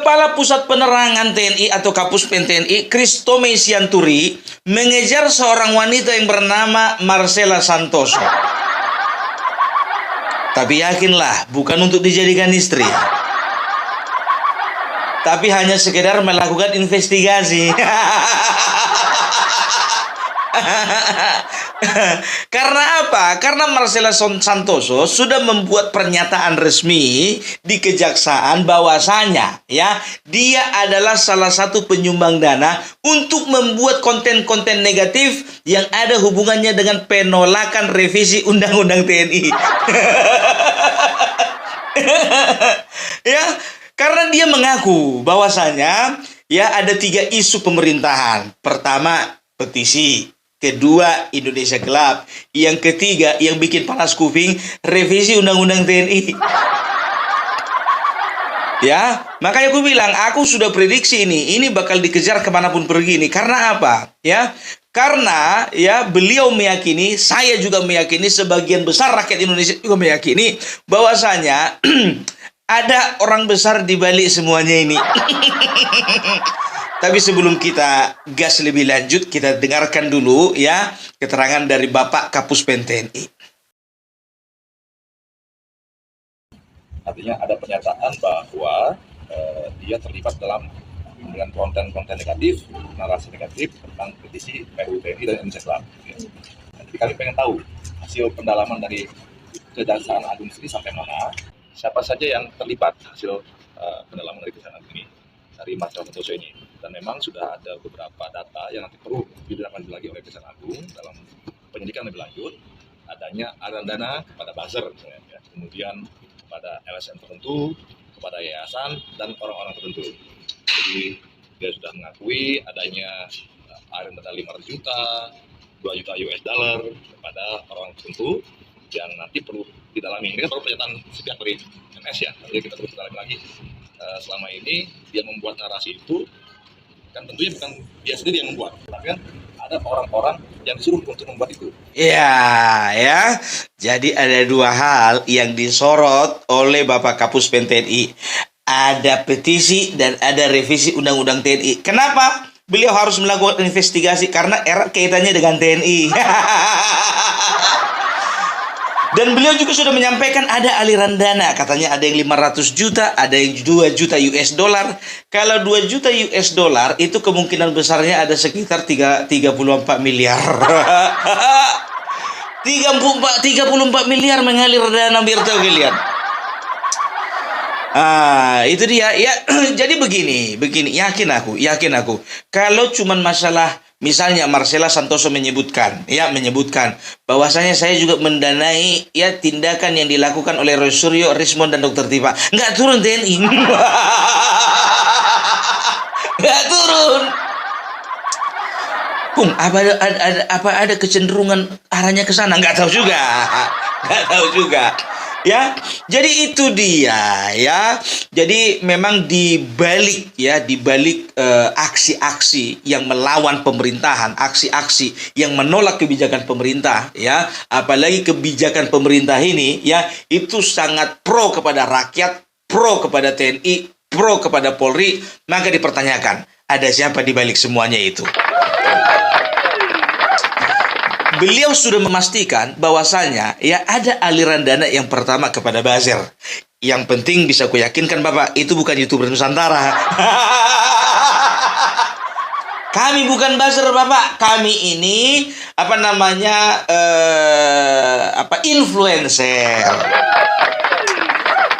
Kepala Pusat Penerangan TNI atau Kapuspen TNI, Kristome Sianturi, mengejar seorang wanita yang bernama Marcella Santoso. Tapi yakinlah, bukan untuk dijadikan istri. Tapi hanya sekedar melakukan investigasi. Karena apa? Karena Marcella Santoso sudah membuat pernyataan resmi di kejaksaan bahwasanya ya, dia adalah salah satu penyumbang dana untuk membuat konten-konten negatif yang ada hubungannya dengan penolakan revisi Undang-Undang TNI. Ya, karena dia mengaku bahwasanya ya ada 3 isu pemerintahan. Pertama, petisi. Kedua, Indonesia Gelap. Yang ketiga, yang bikin panas kuping, revisi Undang-Undang TNI. Ya, makanya aku bilang, aku sudah prediksi ini bakal dikejar kemanapun pergi ini. Karena apa? Ya, karena ya beliau meyakini, saya juga meyakini, sebagian besar rakyat Indonesia juga meyakini bahwasanya ada orang besar di balik semuanya ini. Tapi sebelum kita gas lebih lanjut, kita dengarkan dulu ya keterangan dari Bapak Kapuspen TNI. Artinya ada pernyataan bahwa dia terlibat dengan konten-konten negatif, narasi negatif tentang petisi RUU TNI dan Indonesia Gelap. Jadi kami pengen tahu hasil pendalaman dari Kejaksaan Agung ini sampai mana, siapa saja yang terlibat hasil pendalaman dari Kejaksaan Agung ini, dari Marcella Santoso ini. Dan memang sudah ada beberapa data yang nanti perlu didalami lagi oleh Kejaksaan Agung dalam penyidikan lebih lanjut. Adanya aliran dana kepada buzzer, misalnya, ya. Kemudian kepada LSM tertentu, kepada yayasan, dan orang-orang tertentu. Jadi dia sudah mengakui adanya aliran dana 500 juta, 2 juta US dollar kepada orang tertentu yang nanti perlu didalami. Ini kan baru pernyataan sepihak dari MS ya, jadi kita perlu didalami lagi. Selama ini dia membuat narasi itu kan tentunya bukan dia sendiri yang membuat, tapi kan ada orang-orang yang disuruh untuk membuat itu. Ya. Jadi ada 2 hal yang disorot oleh Bapak Kapuspen TNI. Ada petisi dan ada revisi Undang-Undang TNI. Kenapa beliau harus melakukan investigasi? Karena erat kaitannya dengan TNI. Dan beliau juga sudah menyampaikan ada aliran dana. Katanya ada yang 500 juta, ada yang 2 juta US dollar. Kalau 2 juta US dollar, itu kemungkinan besarnya ada sekitar 34 miliar. 34 miliar mengalir dana, biar tahu kalian. Itu dia. Ya, jadi begini, yakin aku. Kalau cuman masalah misalnya Marcella Santoso menyebutkan bahwasanya saya juga mendanai ya tindakan yang dilakukan oleh Roy Suryo, Rismond dan Dr. Tifa. Nggak turun TNI. Nggak turun. Apa ada kecenderungan arahnya ke sana? Nggak tahu juga. Ya, jadi itu dia ya. Jadi memang dibalik aksi-aksi yang melawan pemerintahan, aksi-aksi yang menolak kebijakan pemerintah ya, apalagi kebijakan pemerintah ini ya, itu sangat pro kepada rakyat, pro kepada TNI, pro kepada Polri. Maka dipertanyakan, ada siapa di balik semuanya itu? Beliau sudah memastikan bahwasanya ya ada aliran dana yang pertama kepada buzzer. Yang penting bisa ku yakinkan Bapak, itu bukan YouTuber Nusantara. Kami bukan buzzer Bapak. Kami ini influencer.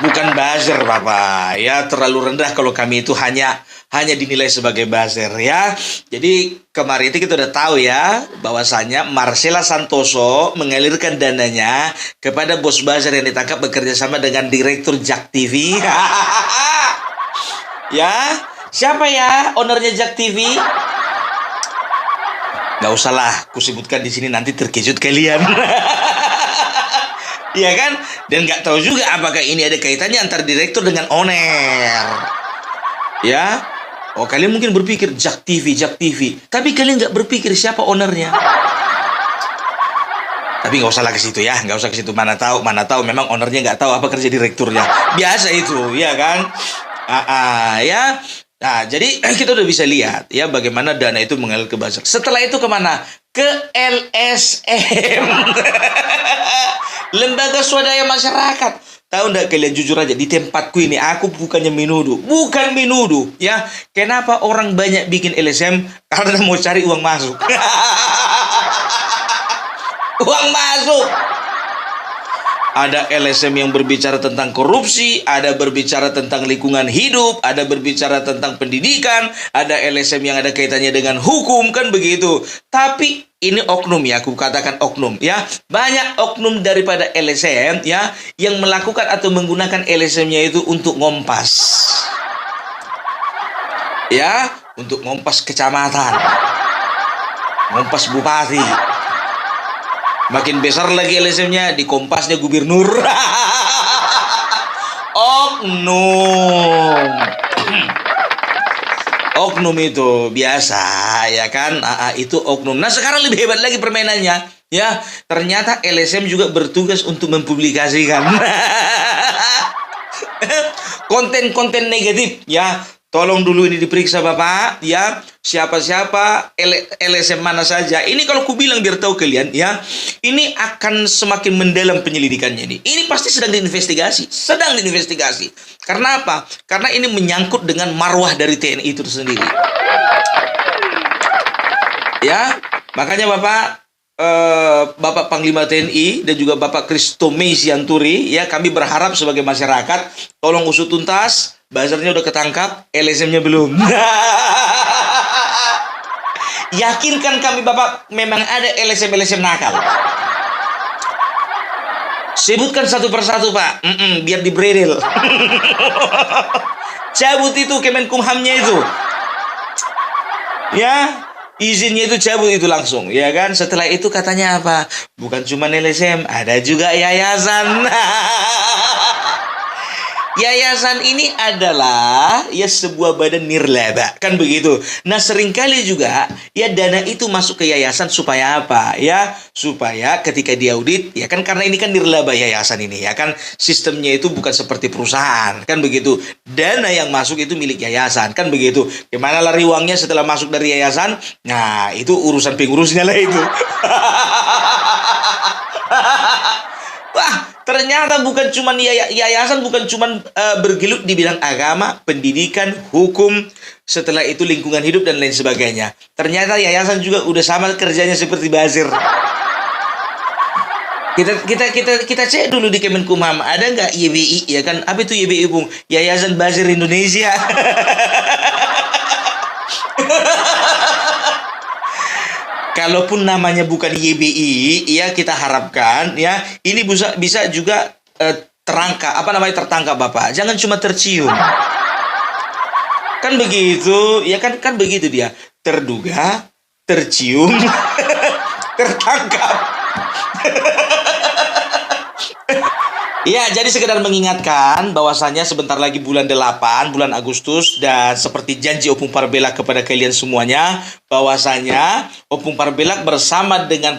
Bukan buzzer Bapak. Ya, terlalu rendah kalau kami itu hanya dinilai sebagai buzzer ya. Jadi kemarin itu kita udah tahu ya bahwasanya Marcella Santoso mengalirkan dananya kepada bos buzzer yang ditangkap bekerja sama dengan direktur Jak TV. Ya, siapa ya ownernya Jak TV? Gak usah lah, ku sebutkan di sini, nanti terkejut kalian. Iya kan? Dan nggak tahu juga apakah ini ada kaitannya antara direktur dengan owner. Ya, kalian mungkin berpikir Jak TV. Tapi kalian nggak berpikir siapa ownernya. Tapi nggak usah lah ke situ ya, nggak usah ke situ. Mana tahu memang ownernya nggak tahu apa kerja direkturnya. Biasa itu, ya kan? Ya. Nah, jadi kita udah bisa lihat ya bagaimana dana itu mengalir ke buzzer. Setelah itu kemana? Ke LSM. Lembaga Swadaya Masyarakat. Tahu nggak kalian, jujur aja, di tempatku ini aku bukannya bukan menuduh ya. Kenapa orang banyak bikin LSM? Karena mau cari uang masuk. Uang masuk. Ada LSM yang berbicara tentang korupsi, ada berbicara tentang lingkungan hidup, ada berbicara tentang pendidikan, ada LSM yang ada kaitannya dengan hukum, kan begitu. Tapi ini oknum ya, aku katakan oknum ya. Banyak oknum daripada LSM ya yang melakukan atau menggunakan LSM-nya itu untuk ngompas. Ya, untuk ngompas kecamatan. Ngompas bupati. Makin besar lagi LSM-nya, di kompasnya gubernur. Oknum. Oknum itu biasa ya kan. Itu oknum. Nah, sekarang lebih hebat lagi permainannya ya. Ternyata LSM juga bertugas untuk mempublikasikan konten-konten negatif ya. Tolong dulu ini diperiksa Bapak ya, siapa-siapa LSM mana saja. Ini kalau ku bilang biar tahu kalian ya, ini akan semakin mendalam penyelidikannya ini. Ini pasti sedang diinvestigasi. Karena apa? Karena ini menyangkut dengan marwah dari TNI itu sendiri. Ya, makanya Bapak Panglima TNI dan juga Bapak Christomei Sianturi ya, kami berharap sebagai masyarakat tolong usut tuntas. Buzzernya udah ketangkap, LSM-nya belum. Yakinkan kami Bapak memang ada LSM nakal. Sebutkan satu persatu Pak, biar dibredel. Cabut itu Kemenkumhamnya itu. Ya, izinnya itu cabut itu langsung, ya kan? Setelah itu katanya apa? Bukan cuma LSM, ada juga yayasan. Yayasan ini adalah ya sebuah badan nirlaba, kan begitu. Nah, seringkali juga ya dana itu masuk ke yayasan supaya apa? Ya, supaya ketika diaudit ya kan, karena ini kan nirlaba yayasan ini ya kan, sistemnya itu bukan seperti perusahaan, kan begitu. Dana yang masuk itu milik yayasan, kan begitu. Gimana lari uangnya setelah masuk dari yayasan? Nah, itu urusan pengurusnya lah itu. Wah, ternyata bukan cuman yayasan bukan cuman bergelut di bidang agama, pendidikan, hukum, setelah itu lingkungan hidup dan lain sebagainya. Ternyata yayasan juga udah sama kerjanya seperti buzzer. Kita cek dulu di Kemenkumham, ada nggak YBI ya kan? Apa itu YBI, Bung? Yayasan Buzzer Indonesia. Kalaupun namanya bukan YBI, ya kita harapkan ya ini bisa juga tertangkap Bapak. Jangan cuma tercium. Kan begitu, ya kan begitu dia. Terduga, tercium, tertangkap. Ya, jadi sekedar mengingatkan bahwasannya sebentar lagi bulan 8, bulan Agustus, dan seperti janji Opung Parbelak kepada kalian semuanya, bahwasanya Opung Parbelak bersama dengan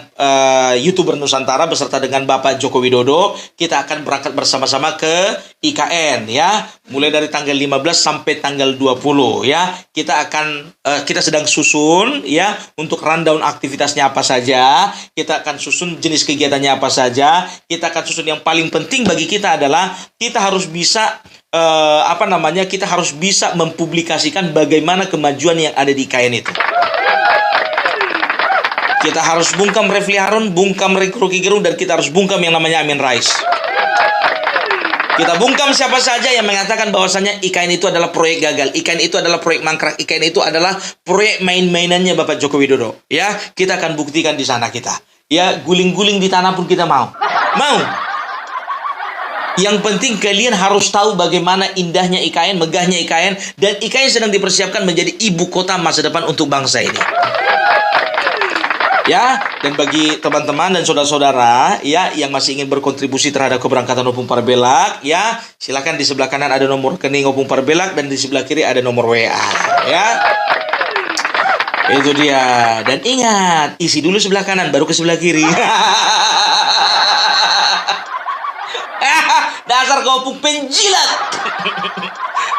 YouTuber Nusantara beserta dengan Bapak Joko Widodo, kita akan berangkat bersama-sama ke IKN ya, mulai dari tanggal 15 sampai tanggal 20 ya. Kita sedang susun ya untuk rundown aktivitasnya apa saja, kita akan susun jenis kegiatannya apa saja, kita akan susun yang paling penting bagi kita adalah kita harus bisa kita harus bisa mempublikasikan bagaimana kemajuan yang ada di IKN itu. Kita harus bungkam Refli Harun, bungkam Rocky Gerung, dan kita harus bungkam yang namanya Amin Rais. Kita bungkam siapa saja yang mengatakan bahwasannya IKN itu adalah proyek gagal, IKN itu adalah proyek mangkrak, IKN itu adalah proyek main-mainannya Bapak Joko Widodo. Ya, kita akan buktikan di sana kita. Ya, guling-guling di tanah pun kita mau. Yang penting kalian harus tahu bagaimana indahnya IKN, megahnya IKN, dan IKN sedang dipersiapkan menjadi ibu kota masa depan untuk bangsa ini. Ya, dan bagi teman-teman dan saudara-saudara ya yang masih ingin berkontribusi terhadap keberangkatan Opung Parbelak, ya, silakan di sebelah kanan ada nomor rekening Opung Parbelak dan di sebelah kiri ada nomor WA, ya. Itu dia. Dan ingat, isi dulu sebelah kanan baru ke sebelah kiri. Dasar kau penjilat.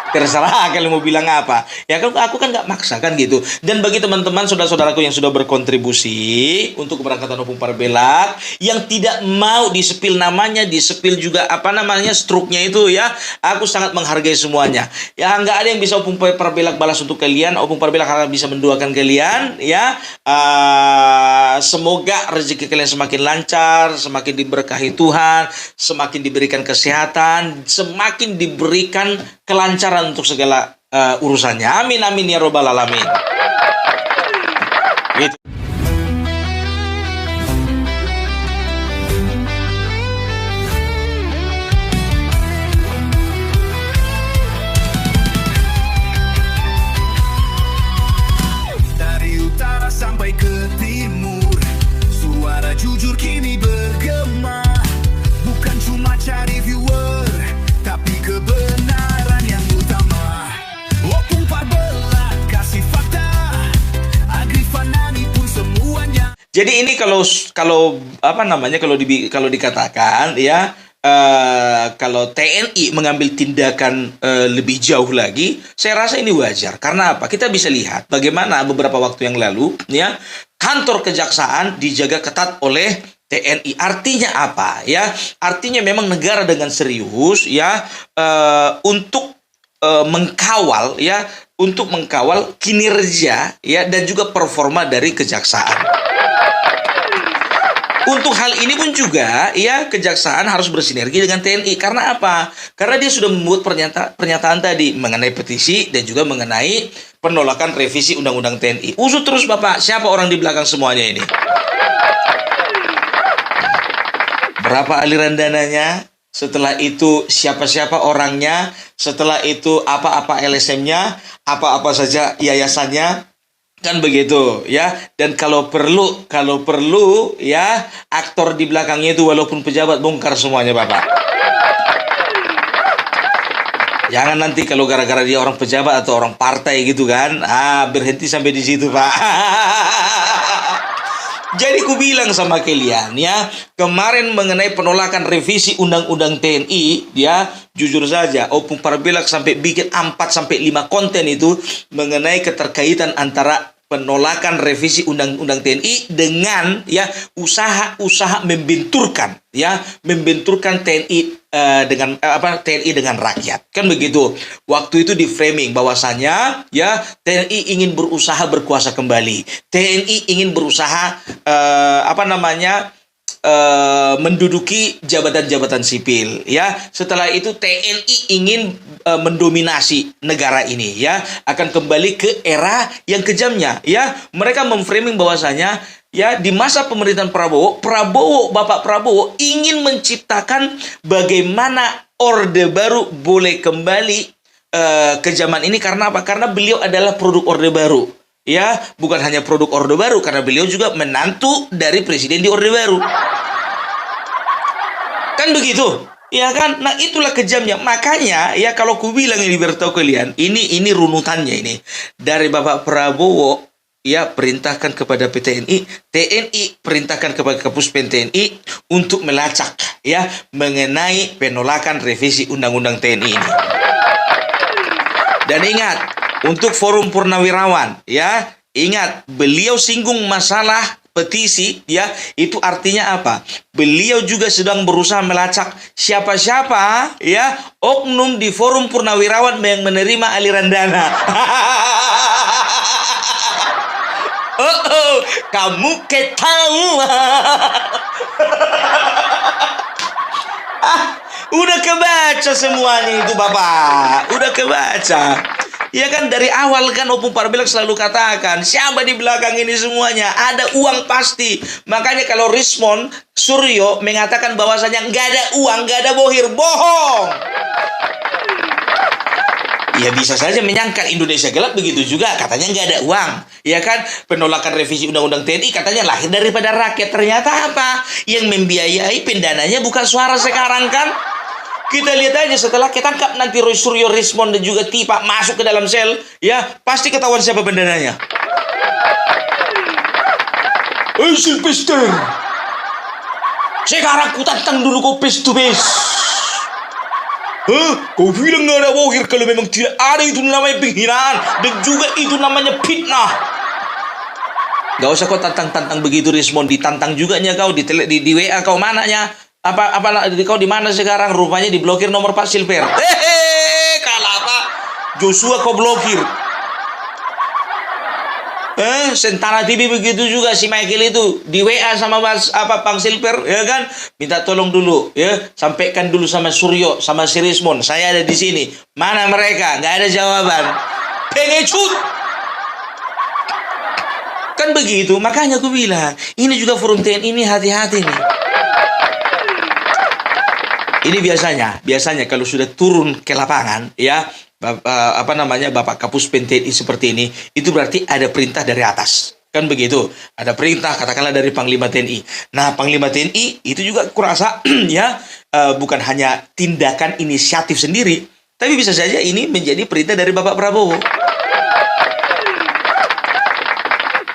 Terserah kalian mau bilang apa. Ya kan aku kan nggak maksa kan gitu. Dan bagi teman-teman saudara-saudaraku yang sudah berkontribusi untuk keberangkatan Opung Parbelak yang tidak mau disepil namanya, disepil juga apa namanya struknya itu ya, aku sangat menghargai semuanya. Ya nggak ada yang bisa Opung Parbelak balas untuk kalian. Opung Parbelak harus bisa mendoakan kalian ya. Semoga rezeki kalian semakin lancar, semakin diberkahi Tuhan, semakin diberikan kesehatan, semakin diberikan kelancaran untuk segala urusannya. Amin amin ya robbal alamin. Gitu. Dari utara sampai ke timur, suara jujur kini bergema. Bukan cuma cari viewer, tapi kebenaran yang utama. Opung Parbelak kasih fakta, Agrifanani pun semuanya. Jadi ini kalau apa namanya kalau dikatakan ya kalau TNI mengambil tindakan lebih jauh lagi, saya rasa ini wajar. Karena apa? Kita bisa lihat bagaimana beberapa waktu yang lalu ya kantor kejaksaan dijaga ketat oleh TNI. Artinya apa ya? Artinya memang negara dengan serius ya untuk mengkawal ya, untuk mengkawal kinerja ya dan juga performa dari kejaksaan. Untuk hal ini pun juga ya kejaksaan harus bersinergi dengan TNI. Karena apa? Karena dia sudah membuat pernyataan tadi mengenai petisi dan juga mengenai penolakan revisi Undang-Undang TNI. Usut terus Bapak, siapa orang di belakang semuanya ini? Berapa aliran dananya? Setelah itu siapa-siapa orangnya? Setelah itu apa-apa LSM-nya? Apa-apa saja yayasannya? Kan begitu ya. Dan kalau perlu ya aktor di belakangnya itu walaupun pejabat bongkar semuanya Bapak. Jangan nanti kalau gara-gara dia orang pejabat atau orang partai gitu kan, berhenti sampai di situ Pak. Jadi ku bilang sama kalian ya, kemarin mengenai penolakan revisi Undang-Undang TNI, ya jujur saja Opung Parbelak sampai bikin 4 sampai 5 konten itu mengenai keterkaitan antara penolakan revisi Undang-Undang TNI dengan ya usaha-usaha membenturkan TNI TNI dengan rakyat. Kan begitu. Waktu itu di framing bahwasanya ya TNI ingin berusaha berkuasa kembali. TNI ingin berusaha menduduki jabatan-jabatan sipil ya. Setelah itu TNI ingin mendominasi negara ini ya, akan kembali ke era yang kejamnya ya. Mereka memframing bahwasanya ya di masa pemerintahan Bapak Prabowo ingin menciptakan bagaimana Orde Baru boleh kembali ke zaman ini. Karena apa? Karena beliau adalah produk Orde Baru. Ya, bukan hanya produk Orde Baru, karena beliau juga menantu dari presiden di Orde Baru. Kan begitu? Ya kan? Nah, itulah kejamnya. Makanya, ya kalau ku bilang ini beritahu kalian, ini runutannya ini. Dari Bapak Prabowo, ya perintahkan kepada PTNI, TNI perintahkan kepada Kapuspen TNI untuk melacak ya mengenai penolakan revisi Undang-Undang TNI ini. Dan ingat, untuk Forum Purnawirawan, ya, ingat, beliau singgung masalah petisi, ya, itu artinya apa? Beliau juga sedang berusaha melacak siapa-siapa, ya, oknum di Forum Purnawirawan yang menerima aliran dana. Kamu ketahuan. Udah kebaca semuanya itu Bapak. Udah kebaca. Ya kan dari awal kan Opung Parbelak selalu katakan siapa di belakang ini semuanya, ada uang pasti. Makanya kalau Rismon Suryo mengatakan bahwasanya nggak ada uang, nggak ada bohir, bohong. Ya bisa saja menyangka Indonesia gelap, begitu juga katanya nggak ada uang. Ya kan penolakan revisi Undang-Undang TNI katanya lahir daripada rakyat. Ternyata apa? Yang membiayai pendananya bukan suara sekarang kan? Kita lihat aja setelah ketangkap nanti Roy Suryo, Rismon dan juga Tipa masuk ke dalam sel, ya pasti ketahuan siapa pendananya. Silvester, sekarang ku tantang dulu kau face to face. Kau bilang nggak ada bohir kalau memang tidak ada, itu namanya penghinaan dan juga itu namanya fitnah. Gak usah kau tantang-tantang begitu, Rismon. Ditantang juga nya kau di WA kau mananya. Apa kau di mana sekarang? Rupanya diblokir nomor Pak Silver. Kalah apa? Joshua kau blokir. Sentana TV begitu juga si Michael itu di WA sama Bang Silver, ya kan? Minta tolong dulu, ya, sampaikan dulu sama Suryo, sama si Rismon, saya ada di sini. Mana mereka? Nggak ada jawaban. Pengecut. Kan begitu, makanya aku bilang, ini juga forum TNI ini hati-hati nih. Ini biasanya kalau sudah turun ke lapangan, ya, Bapak Kapus TNI seperti ini, itu berarti ada perintah dari atas. Kan begitu, ada perintah katakanlah dari Panglima TNI. Nah, Panglima TNI itu juga kurasa ya, bukan hanya tindakan inisiatif sendiri, tapi bisa saja ini menjadi perintah dari Bapak Prabowo.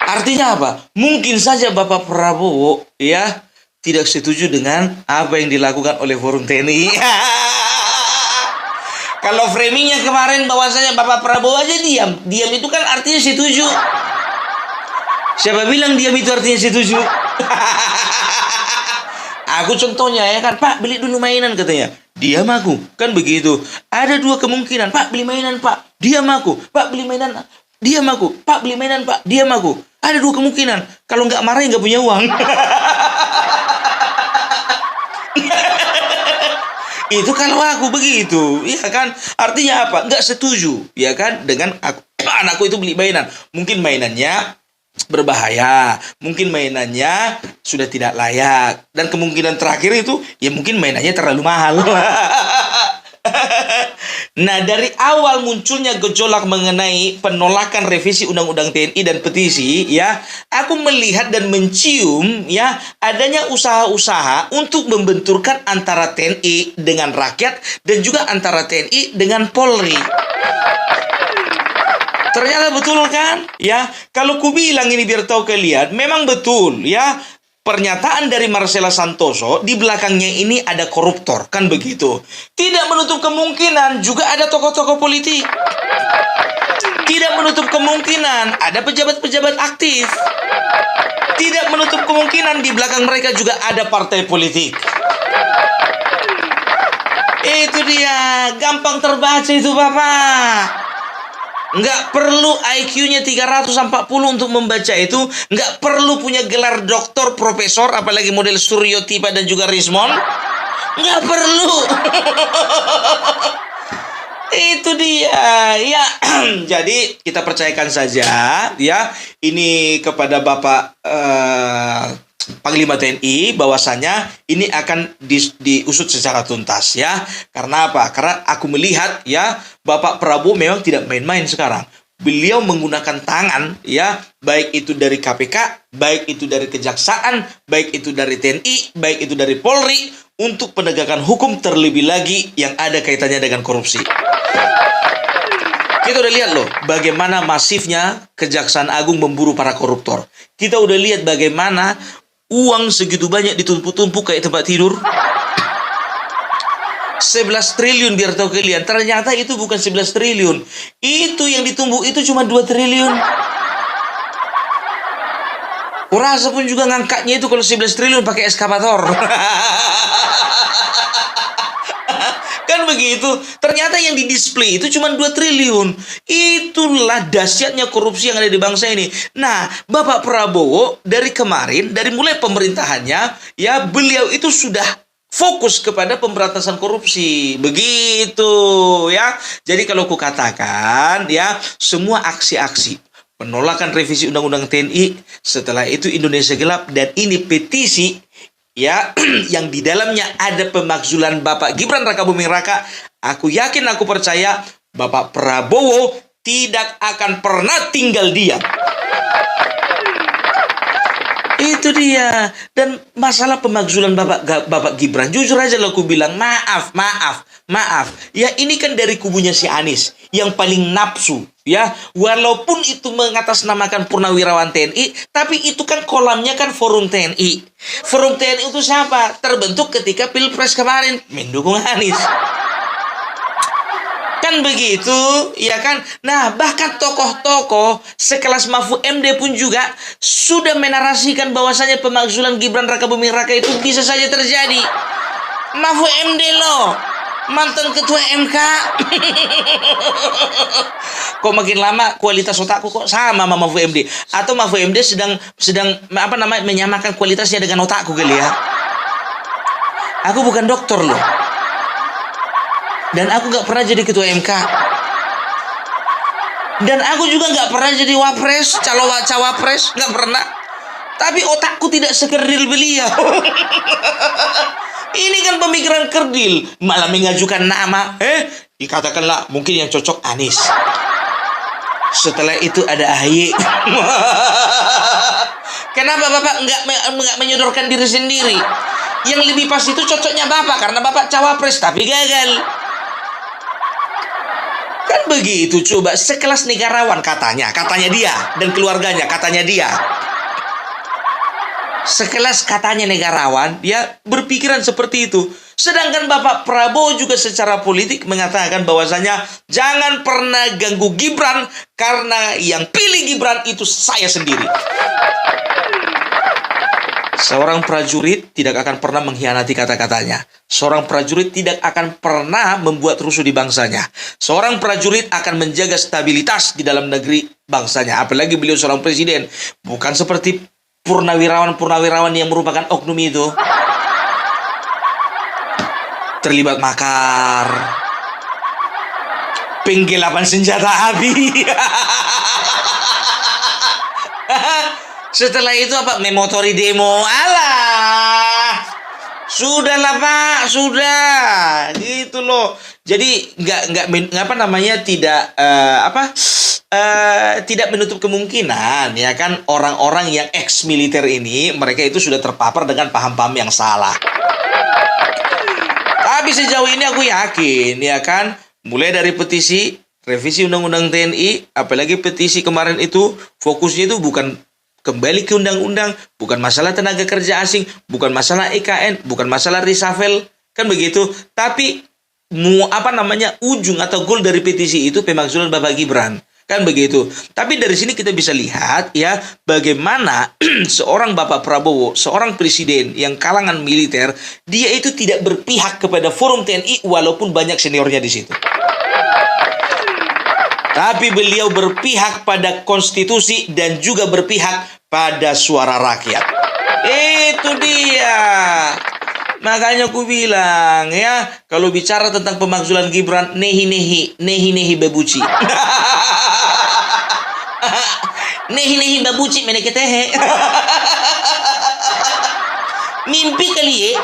Artinya apa? Mungkin saja Bapak Prabowo ya tidak setuju dengan apa yang dilakukan oleh forum TNI. Kalau framingnya kemarin bahwasanya Bapak Prabowo aja diam itu kan artinya setuju. Siapa bilang diam itu artinya setuju? Aku contohnya ya kan, Pak beli dulu mainan katanya. Diam aku, kan begitu. Ada dua kemungkinan, Pak beli mainan Pak, diam aku. Pak beli mainan, diam aku. Pak beli mainan Pak, diam aku. Ada dua kemungkinan. Kalau nggak marah nggak punya uang. Itu kalau aku begitu, ya kan? Artinya apa? Nggak setuju, ya kan? Dengan anakku itu beli mainan. Mungkin mainannya berbahaya, mungkin mainannya sudah tidak layak, dan kemungkinan terakhir itu, ya mungkin mainannya terlalu mahal. Nah, dari awal munculnya gejolak mengenai penolakan revisi Undang-Undang TNI dan petisi, ya, aku melihat dan mencium, ya, adanya usaha-usaha untuk membenturkan antara TNI dengan rakyat dan juga antara TNI dengan Polri. Ternyata betul kan? Ya, kalau ku bilang ini biar tahu kalian, memang betul, ya. Pernyataan dari Marcella Santoso, di belakangnya ini ada koruptor, kan begitu. Tidak menutup kemungkinan juga ada tokoh-tokoh politik. Tidak menutup kemungkinan ada pejabat-pejabat aktif. Tidak menutup kemungkinan di belakang mereka juga ada partai politik. Itu dia, gampang terbaca itu Bapak. Nggak perlu IQ-nya 340 untuk membaca itu. Nggak perlu punya gelar doktor, profesor, apalagi model Suryo Tipa dan juga Rismon. Nggak perlu. Itu dia. Ya, jadi kita percayakan saja, ya, ini kepada Bapak Panglima TNI, bahwasanya ini akan diusut secara tuntas, ya. Karena apa? Karena aku melihat, ya, Bapak Prabowo memang tidak main-main sekarang. Beliau menggunakan tangan, ya, baik itu dari KPK, baik itu dari Kejaksaan, baik itu dari TNI, baik itu dari Polri, untuk penegakan hukum, terlebih lagi yang ada kaitannya dengan korupsi. Kita udah lihat loh bagaimana masifnya Kejaksaan Agung memburu para koruptor. Kita udah lihat bagaimana uang segitu banyak ditumpuk-tumpuk kayak tempat tidur. 11 triliun biar tahu kalian. Ternyata itu bukan 11 triliun. Itu yang ditumbuk itu cuma 2 triliun. Kurasa pun juga ngangkatnya itu kalau 11 triliun pakai eskavator. Kan begitu. Ternyata yang didisplay itu cuma 2 triliun. Itulah dahsyatnya korupsi yang ada di bangsa ini. Nah, Bapak Prabowo dari kemarin, dari mulai pemerintahannya, ya, beliau itu sudah fokus kepada pemberantasan korupsi. Begitu, ya. Jadi kalau ku katakan, ya, semua aksi-aksi penolakan revisi Undang-Undang TNI, setelah itu Indonesia Gelap, dan ini petisi, ya, yang di dalamnya ada pemakzulan Bapak Gibran Rakabuming Raka, aku yakin, aku percaya Bapak Prabowo tidak akan pernah tinggal diam. Itu dia. Dan masalah pemakzulan Bapak Gibran, jujur aja lo aku bilang, maaf. Ya, ini kan dari kubunya si Anies yang paling nafsu, ya. Walaupun itu mengatasnamakan purnawirawan TNI, tapi itu kan kolamnya kan Forum TNI. Forum TNI itu siapa? Terbentuk ketika Pilpres kemarin mendukung Anies. Kan begitu, ya kan? Nah, bahkan tokoh-tokoh sekelas Mahfud MD pun juga sudah menarasikan bahwasanya pemakzulan Gibran Rakabuming Raka itu bisa saja terjadi. Mahfud MD loh, mantan ketua MK. Kok makin lama kualitas otakku kok sama sama Mahfud MD? Atau Mahfud MD sedang apa namanya menyamakan kualitasnya dengan otakku kali ya? Aku bukan dokter loh. Dan aku gak pernah jadi ketua MK. Dan aku juga gak pernah jadi wapres, cawapres, gak pernah. Tapi otakku tidak sekerdil beliau. Ini kan pemikiran kerdil, malah mengajukan nama. Dikatakanlah mungkin yang cocok Anies. Setelah itu ada AHY. Kenapa Bapak nggak menyodorkan diri sendiri? Yang lebih pas itu cocoknya Bapak, karena Bapak cawapres tapi gagal. Kan begitu, coba sekelas negarawan katanya dia dan keluarganya katanya dia. Sekelas katanya negarawan, dia berpikiran seperti itu. Sedangkan Bapak Prabowo juga secara politik mengatakan bahwasanya jangan pernah ganggu Gibran karena yang pilih Gibran itu saya sendiri. Seorang prajurit tidak akan pernah mengkhianati kata-katanya. Seorang prajurit tidak akan pernah membuat rusuh di bangsanya. Seorang prajurit akan menjaga stabilitas di dalam negeri bangsanya. Apalagi beliau seorang presiden. Bukan seperti purnawirawan yang merupakan oknum itu. Terlibat makar. Penggelapan senjata api. Setelah itu apa? Memotori demo. Alah. Sudahlah Pak, sudah. Gitu loh. Jadi tidak menutup kemungkinan ya kan orang-orang yang ex militer ini mereka itu sudah terpapar dengan paham-paham yang salah. Tapi sejauh ini aku yakin ya kan mulai dari petisi revisi undang-undang TNI, apalagi petisi kemarin itu fokusnya itu bukan kembali ke undang-undang, bukan masalah tenaga kerja asing, bukan masalah IKN, bukan masalah reshuffle, kan begitu. Tapi ujung atau goal dari petisi itu pemakzulan Bapak Gibran, kan begitu. Tapi dari sini kita bisa lihat ya bagaimana seorang Bapak Prabowo, seorang presiden yang kalangan militer, dia itu tidak berpihak kepada forum TNI walaupun banyak seniornya di situ. Tapi beliau berpihak pada konstitusi dan juga berpihak pada suara rakyat. Itu dia. Makanya aku bilang ya, kalau bicara tentang pemakzulan Gibran, nehi bebuci. Nehi bebuci meneketehe. Mimpi kali ya.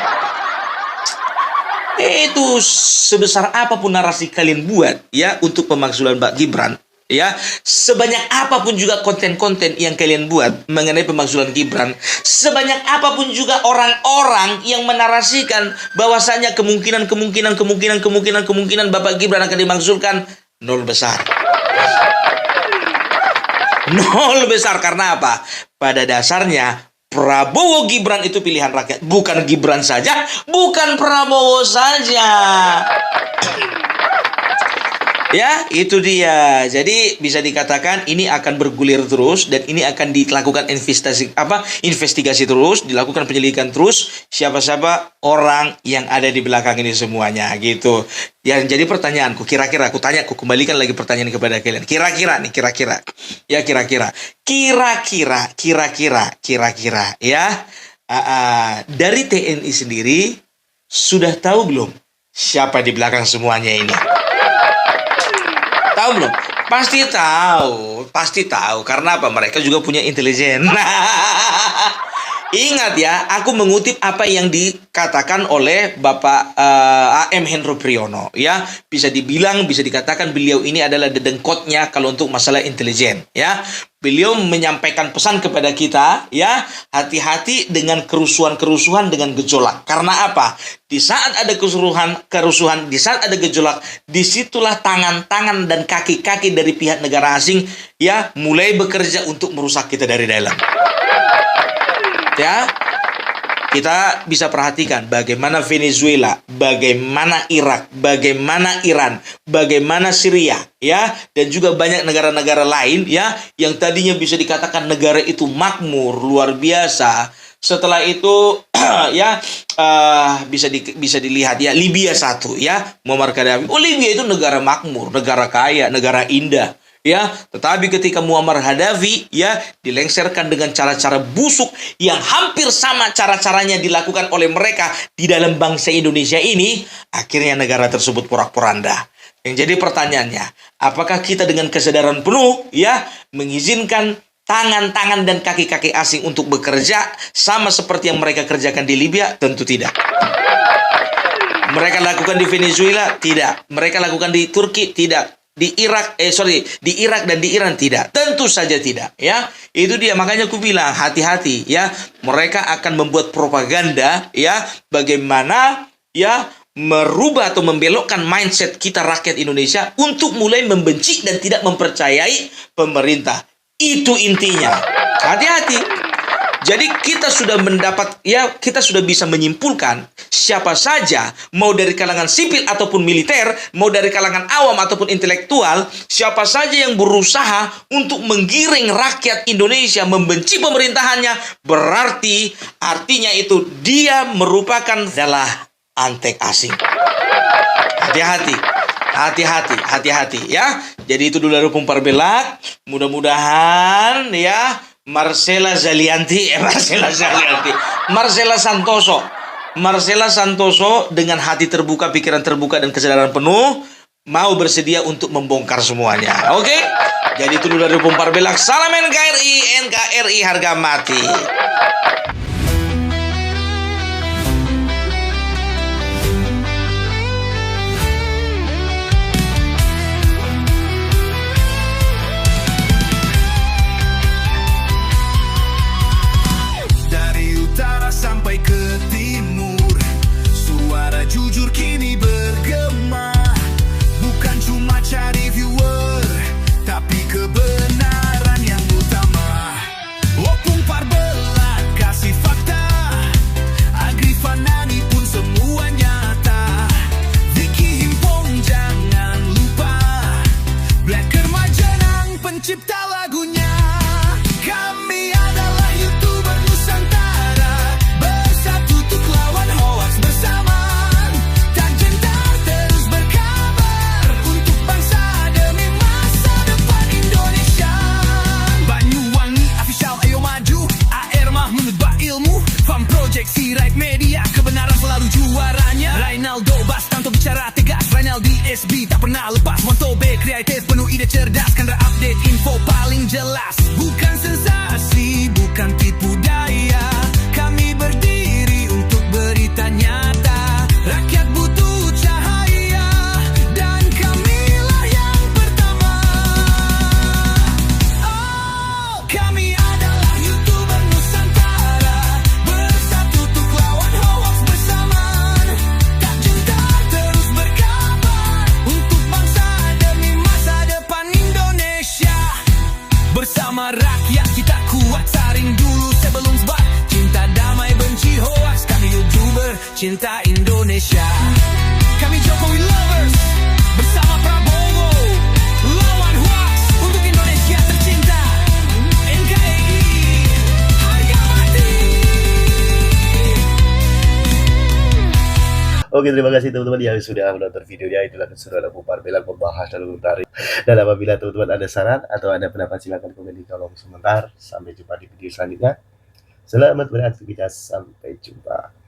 Itu sebesar apapun narasi kalian buat ya untuk pemakzulan Mbak Gibran ya, sebanyak apapun juga konten-konten yang kalian buat mengenai pemakzulan Gibran, sebanyak apapun juga orang-orang yang menarasikan bahwasanya kemungkinan Bapak Gibran akan dimakzulkan, nol besar. Nol besar karena apa? Pada dasarnya Prabowo Gibran itu pilihan rakyat, bukan Gibran saja, bukan Prabowo saja. Ya, itu dia. Jadi bisa dikatakan ini akan bergulir terus dan ini akan dilakukan investigasi terus, dilakukan penyelidikan terus siapa-siapa orang yang ada di belakang ini semuanya gitu. Ya, jadi pertanyaanku, kira-kira aku kembalikan lagi pertanyaan kepada kalian. Kira-kira ya. Dari TNI sendiri sudah tahu belum siapa di belakang semuanya ini? Tahu belum? Pasti tahu. Karena apa? Mereka juga punya intelijen. Ingat ya, aku mengutip apa yang dikatakan oleh Bapak A.M. Hendro Priyono. Ya, bisa dikatakan beliau ini adalah dedengkotnya kalau untuk masalah intelijen. Ya, beliau menyampaikan pesan kepada kita, ya, hati-hati dengan kerusuhan dengan gejolak. Karena apa? Di saat ada kerusuhan, di saat ada gejolak, disitulah tangan-tangan dan kaki-kaki dari pihak negara asing, ya, mulai bekerja untuk merusak kita dari dalam. Ya, Kita bisa perhatikan bagaimana Venezuela, bagaimana Irak, bagaimana Iran, bagaimana Syria, ya, dan juga banyak negara-negara lain, ya, yang tadinya bisa dikatakan negara itu makmur luar biasa. Setelah itu, ya, bisa dilihat, ya, Libya satu, ya, Muammar Gaddafi. Oh, Libya itu negara makmur, negara kaya, negara indah. Ya, tetapi ketika Muammar Gaddafi, ya, dilengsarkan dengan cara-cara busuk yang hampir sama cara-caranya dilakukan oleh mereka di dalam bangsa Indonesia ini, akhirnya negara tersebut porak-poranda. Yang jadi pertanyaannya, apakah kita dengan kesadaran penuh, ya, mengizinkan tangan-tangan dan kaki-kaki asing untuk bekerja sama seperti yang mereka kerjakan di Libya? Tentu tidak. Mereka lakukan di Venezuela? Tidak. Mereka lakukan di Turki? Tidak. Di Irak dan di Iran tidak, tentu saja tidak, ya. Itu dia, makanya aku bilang hati-hati, ya. Mereka akan membuat propaganda, ya, bagaimana, ya, merubah atau membelokkan mindset kita rakyat Indonesia untuk mulai membenci dan tidak mempercayai pemerintah. Itu intinya. Hati-hati. Jadi kita sudah mendapat, ya, kita sudah bisa menyimpulkan siapa saja, mau dari kalangan sipil ataupun militer, mau dari kalangan awam ataupun intelektual, siapa saja yang berusaha untuk menggiring rakyat Indonesia membenci pemerintahannya, berarti artinya itu dia merupakan adalah antek asing. Hati-hati. Hati-hati, ya. Jadi itu dulu dari Pumpar Belak. Mudah-mudahan, ya, Marcella Santoso dengan hati terbuka, pikiran terbuka, dan kesadaran penuh mau bersedia untuk membongkar semuanya. Oke? Jadi itu dulu dari Pumpar Belak. Salam NKRI harga mati. Sampai ke timur, suara jujur kini bergema. Bukan cuma cari viewer, tapi kebenaran yang utama. Opung Parbelat kasih fakta, Agri Fanani pun semua nyata. Vicky Himpong jangan lupa, Blacker Majanang pencipta lagunya. Kami adalah YouTuber Nusantara, bersatu untuk lawan hoax bersama. Tak gentar terus berkabar untuk bangsa demi masa depan Indonesia. Banyuwangi official, ayo maju. AR Mahmud Ilmu, Farm Project, Sirait Media, kebenaran selalu juaranya. Rainaldo Bastanto bicara tegas, Rainaldi SB tak pernah lepas. Monto B kreatif penuh ide cerdas, kan update info paling jelas. Bukan sensasi, bukan tipu daya, kami berdiri untuk berita nyata. Rakyat butuh cahaya, dan kamilah yang pertama. Oh, kami adalah YouTuber Nusantara, bersatu untuk lawan hoax bersamaan. Tak gentar terus berkabar untuk bangsa demi masa depan Indonesia. Bersama rakyat kita kuat, saring dulu sebelum sebar. Cinta damai benci hoax, kami YouTuber cinta Indonesia. Kami Jokowi lovers, bersama Prabowo, lawan hoax untuk Indonesia tercinta. NKRI harga mati. Oke, terima kasih teman-teman yang sudah menonton videonya. Itulah keseruan Pumpar Belak membahas dan menarik. Dan apabila teman-teman ada saran atau ada pendapat, silakan komen di kolom komentar. Sampai jumpa di video selanjutnya. Selamat beraktivitas, sampai jumpa.